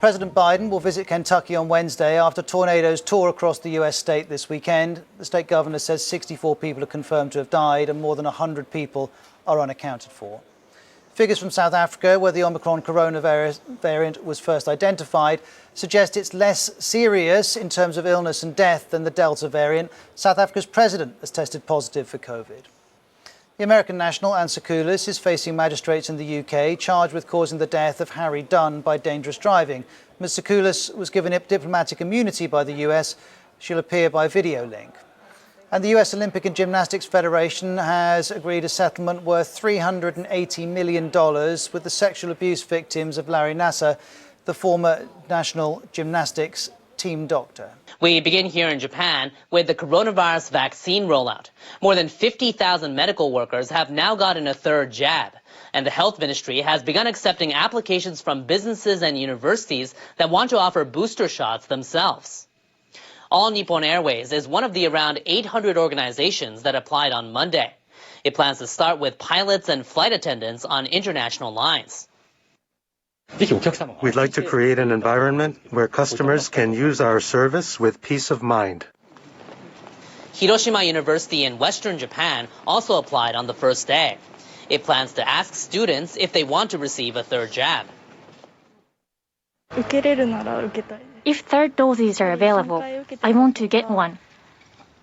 President Biden will visit Kentucky on Wednesday after tornadoes tore across the U.S. state this weekend. The state governor says 64 people are confirmed to have died and more than 100 people are unaccounted for. Figures from South Africa, where the Omicron coronavirus variant was first identified, suggest it's less serious in terms of illness and death than the Delta variant. South Africa's president has tested positive for COVID. The American national, Anne Sacoolas, is facing magistrates in the UK charged with causing the death of Harry Dunn by dangerous driving. Ms. Sacoolas was given diplomatic immunity by the US. She'll appear by video link. And the US Olympic and Gymnastics Federation has agreed a settlement worth $380 million with the sexual abuse victims of Larry Nassar, the former national gymnastics team doctor. We begin here in Japan with the coronavirus vaccine rollout. More than 50,000 medical workers have now gotten a third jab, and the health ministry has begun accepting applications from businesses and universities that want to offer booster shots themselves. All Nippon Airways is one of the around 800 organizations that applied on Monday. It plans to start with pilots and flight attendants on international lines. We'd like to create an environment where customers can use our service with peace of mind. Hiroshima University in Western Japan also applied on the first day. It plans to ask students if they want to receive a third jab. If third doses are available, I want to get one.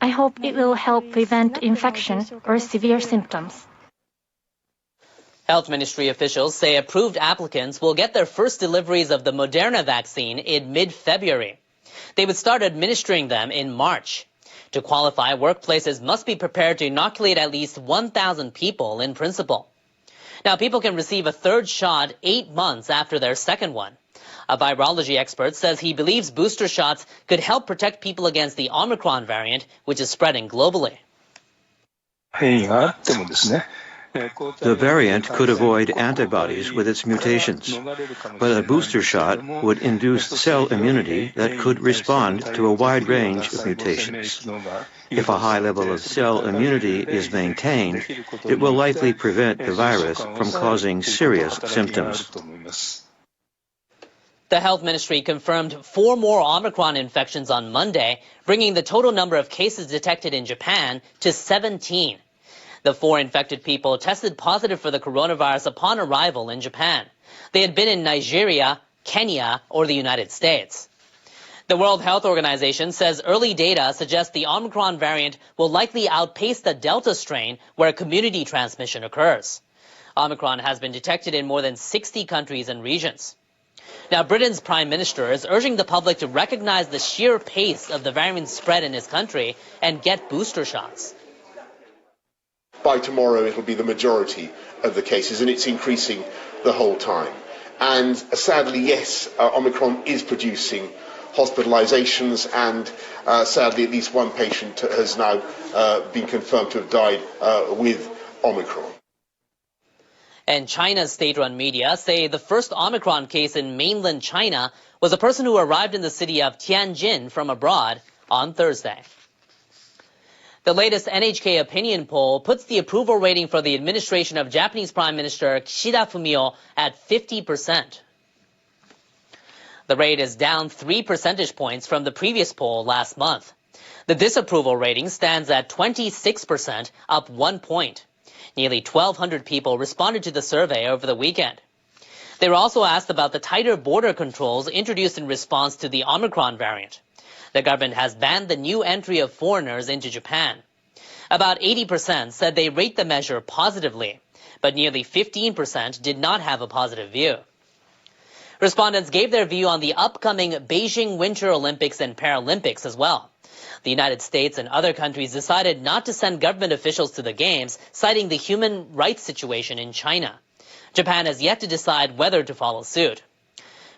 I hope it will help prevent infection or severe symptoms. Health ministry officials say approved applicants will get their first deliveries of the Moderna vaccine in mid-February. They would start administering them in March. To qualify, workplaces must be prepared to inoculate at least 1,000 people in principle. Now, people can receive a third shot 8 months after their second one. A virology expert says he believes booster shots could help protect people against the Omicron variant, which is spreading globally. The variant could avoid antibodies with its mutations, but a booster shot would induce cell immunity that could respond to a wide range of mutations. If a high level of cell immunity is maintained, it will likely prevent the virus from causing serious symptoms. The health ministry confirmed 4 more Omicron infections on Monday, bringing the total number of cases detected in Japan to 17. The 4 infected people tested positive for the coronavirus upon arrival in Japan. They had been in Nigeria, Kenya, or the United States. The World Health Organization says early data suggests the Omicron variant will likely outpace the Delta strain where community transmission occurs. Omicron has been detected in more than 60 countries and regions. Now, Britain's Prime Minister is urging the public to recognize the sheer pace of the variant's spread in his country and get booster shots. By tomorrow, it'll be the majority of the cases, and it's increasing the whole time. And sadly, yes, Omicron is producing hospitalizations, and sadly, at least one patient has now been confirmed to have died with Omicron. And China's state-run media say the first Omicron case in mainland China was a person who arrived in the city of Tianjin from abroad on Thursday. The latest NHK opinion poll puts the approval rating for the administration of Japanese Prime Minister Kishida Fumio at 50%. The rate is down 3 percentage points from the previous poll last month. The disapproval rating stands at 26%, up 1 point. Nearly 1,200 people responded to the survey over the weekend. They were also asked about the tighter border controls introduced in response to the Omicron variant. The government has banned the new entry of foreigners into Japan. About 80% said they rate the measure positively, but nearly 15% did not have a positive view. Respondents gave their view on the upcoming Beijing Winter Olympics and Paralympics as well. The United States and other countries decided not to send government officials to the Games, citing the human rights situation in China. Japan has yet to decide whether to follow suit.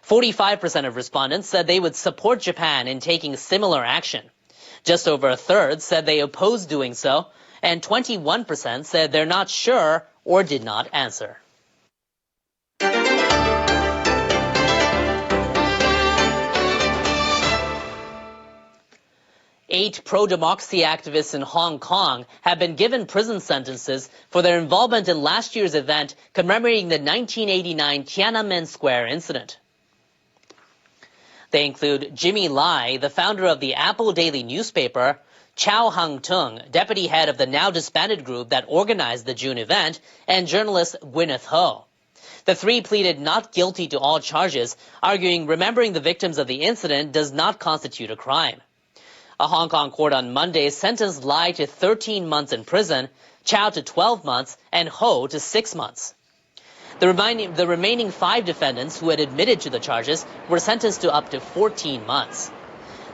45% of respondents said they would support Japan in taking similar action. Just over a third said they oppose doing so, and 21% said they're not sure or did not answer. 8 pro-democracy activists in Hong Kong have been given prison sentences for their involvement in last year's event commemorating the 1989 Tiananmen Square incident. They include Jimmy Lai, the founder of the Apple Daily newspaper, Chow Hang-tung, deputy head of the now disbanded group that organized the June event, and journalist Gwyneth Ho. The three pleaded not guilty to all charges, arguing remembering the victims of the incident does not constitute a crime. A Hong Kong court on Monday sentenced Lai to 13 months in prison, Chow to 12 months, and Ho to 6 months. The remaining 5 defendants who had admitted to the charges were sentenced to up to 14 months.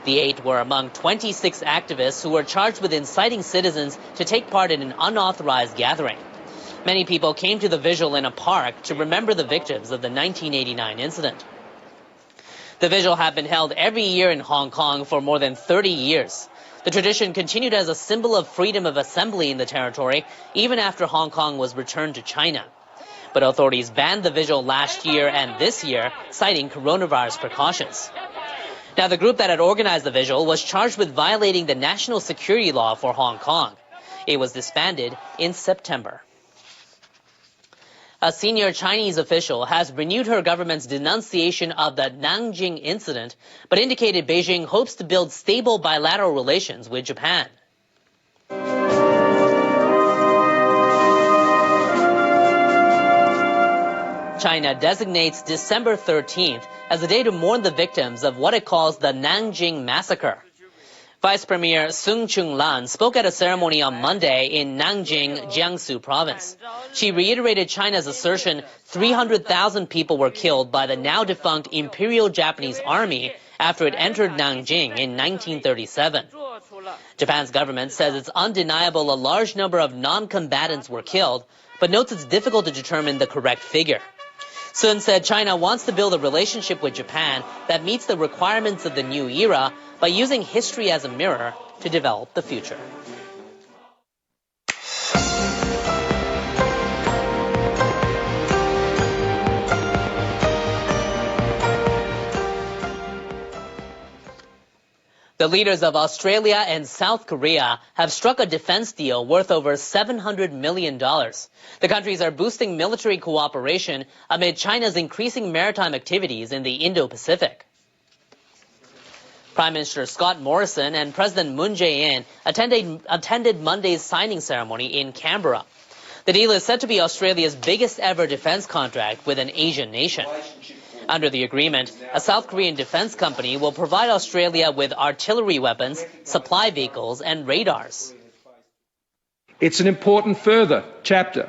The 8 were among 26 activists who were charged with inciting citizens to take part in an unauthorized gathering. Many people came to the vigil in a park to remember the victims of the 1989 incident. The vigil had been held every year in Hong Kong for more than 30 years. The tradition continued as a symbol of freedom of assembly in the territory, even after Hong Kong was returned to China. But authorities banned the vigil last year and this year, citing coronavirus precautions. Now, the group that had organized the vigil was charged with violating the national security law for Hong Kong. It was disbanded in September. A senior Chinese official has renewed her government's denunciation of the Nanjing incident, but indicated Beijing hopes to build stable bilateral relations with Japan. China designates December 13th as a day to mourn the victims of what it calls the Nanjing massacre. Vice Premier Sun Chung-lan spoke at a ceremony on Monday in Nanjing, Jiangsu province. She reiterated China's assertion 300,000 people were killed by the now-defunct Imperial Japanese Army after it entered Nanjing in 1937. Japan's government says it's undeniable a large number of non-combatants were killed, but notes it's difficult to determine the correct figure. Sun said China wants to build a relationship with Japan that meets the requirements of the new era by using history as a mirror to develop the future. The leaders of Australia and South Korea have struck a defense deal worth over $700 million. The countries are boosting military cooperation amid China's increasing maritime activities in the Indo-Pacific. Prime Minister Scott Morrison and President Moon Jae-in attended Monday's signing ceremony in Canberra. The deal is said to be Australia's biggest ever defense contract with an Asian nation. Under the agreement, a South Korean defense company will provide Australia with artillery weapons, supply vehicles, and radars. It's an important further chapter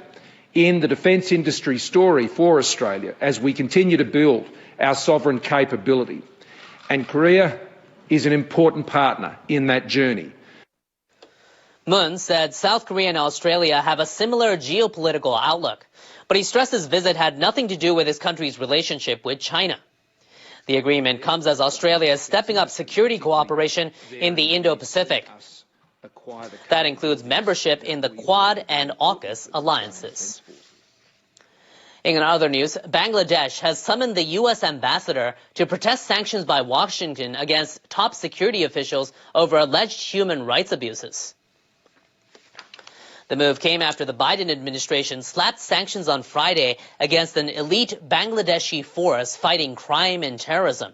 in the defence industry story for Australia as we continue to build our sovereign capability. And Korea is an important partner in that journey. Moon said South Korea and Australia have a similar geopolitical outlook, but he stressed his visit had nothing to do with his country's relationship with China. The agreement comes as Australia is stepping up security cooperation in the Indo-Pacific. That includes membership in the Quad and AUKUS alliances. In other news, Bangladesh has summoned the U.S. ambassador to protest sanctions by Washington against top security officials over alleged human rights abuses. The move came after the Biden administration slapped sanctions on Friday against an elite Bangladeshi force fighting crime and terrorism.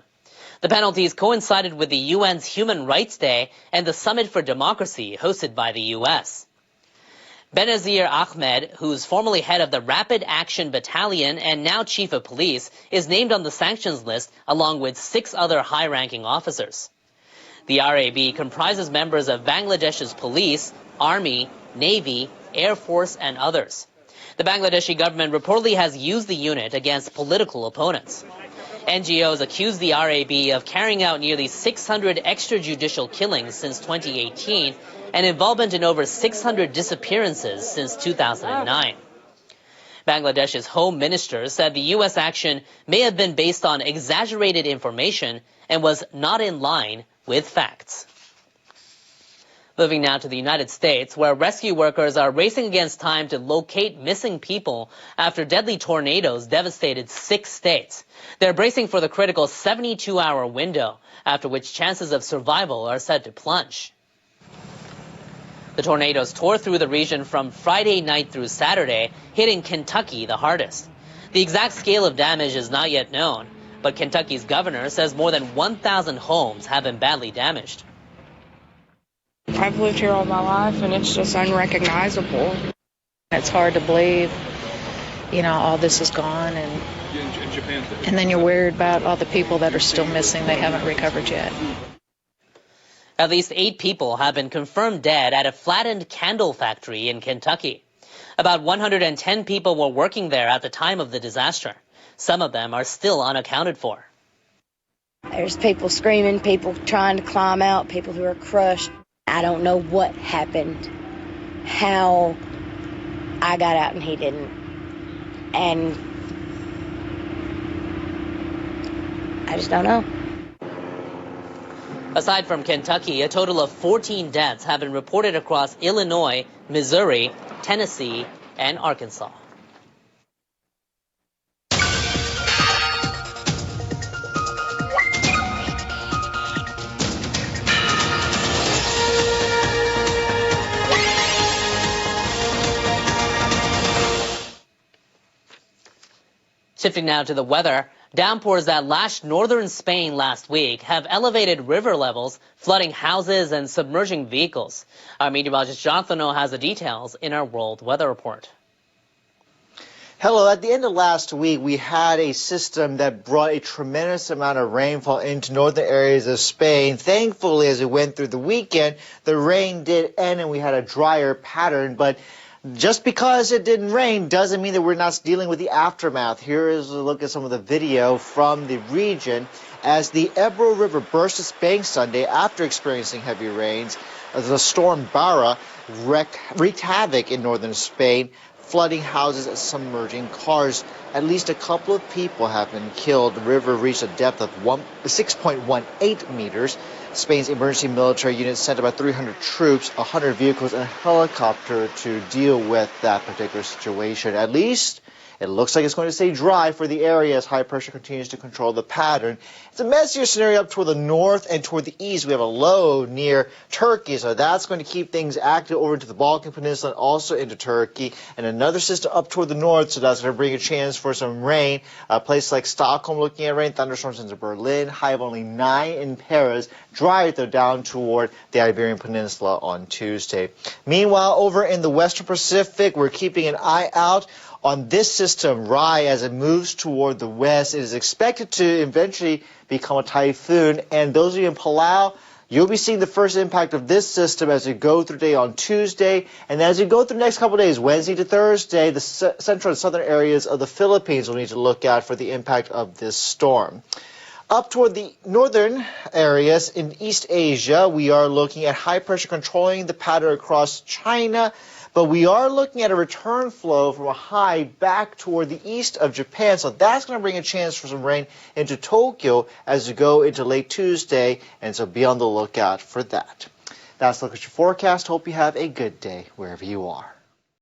The penalties coincided with the UN's Human Rights Day and the Summit for Democracy hosted by the U.S. Benazir Ahmed, who's formerly head of the Rapid Action Battalion and now chief of police, is named on the sanctions list along with 6 other high-ranking officers. The RAB comprises members of Bangladesh's police, army, Navy, Air Force, and others. The Bangladeshi government reportedly has used the unit against political opponents. NGOs accuse the RAB of carrying out nearly 600 extrajudicial killings since 2018 and involvement in over 600 disappearances since 2009. Bangladesh's Home Minister said the U.S. action may have been based on exaggerated information and was not in line with facts. Moving now to the United States, where rescue workers are racing against time to locate missing people after deadly tornadoes devastated 6 states. They're bracing for the critical 72-hour window, after which chances of survival are said to plunge. The tornadoes tore through the region from Friday night through Saturday, hitting Kentucky the hardest. The exact scale of damage is not yet known. But Kentucky's governor says more than 1,000 homes have been badly damaged. I've lived here all my life, and it's just unrecognizable. It's hard to believe, all this is gone, and then you're worried about all the people that are still missing they haven't recovered yet. At least 8 people have been confirmed dead at a flattened candle factory in Kentucky. About 110 people were working there at the time of the disaster. Some of them are still unaccounted for. There's people screaming, people trying to climb out, people who are crushed. I don't know what happened, how I got out and he didn't. And I just don't know. Aside from Kentucky, a total of 14 deaths have been reported across Illinois, Missouri, Tennessee, and Arkansas. Shifting now to the weather, downpours that lashed northern Spain last week have elevated river levels, flooding houses and submerging vehicles. Our meteorologist John Thuno has the details in our World Weather Report. Hello. At the end of last week, we had a system that brought a tremendous amount of rainfall into northern areas of Spain. Thankfully, as we went through the weekend, the rain did end and we had a drier pattern. But just because it didn't rain doesn't mean that we're not dealing with the aftermath. Here is a look at some of the video from the region as the Ebro River burst its banks Sunday after experiencing heavy rains. The storm Bara wreaked havoc in northern Spain, flooding houses and submerging cars. At least a couple of people have been killed. The river reached a depth of 6.18 meters. Spain's emergency military unit sent about 300 troops, 100 vehicles, and a helicopter to deal with that particular situation. At least it looks like it's going to stay dry for the area as high pressure continues to control the pattern. It's a messier scenario up toward the north and toward the east. We have a low near Turkey, so that's going to keep things active over into the Balkan Peninsula and also into Turkey. And another system up toward the north, so that's going to bring a chance for some rain. Places like Stockholm looking at rain, thunderstorms into Berlin, high of only 9 in Paris. Dry, though, down toward the Iberian Peninsula on Tuesday. Meanwhile, over in the Western Pacific, we're keeping an eye out on this system, Rai, as it moves toward the west. It is expected to eventually become a typhoon. And those of you in Palau, you'll be seeing the first impact of this system as we go through the day on Tuesday. And as we go through the next couple of days, Wednesday to Thursday, the central and southern areas of the Philippines will need to look out for the impact of this storm. Up toward the northern areas in East Asia, we are looking at high pressure controlling the pattern across China. But we are looking at a return flow from a high back toward the east of Japan. So that's going to bring a chance for some rain into Tokyo as we go into late Tuesday. And so be on the lookout for that. That's a look at your forecast. Hope you have a good day wherever you are.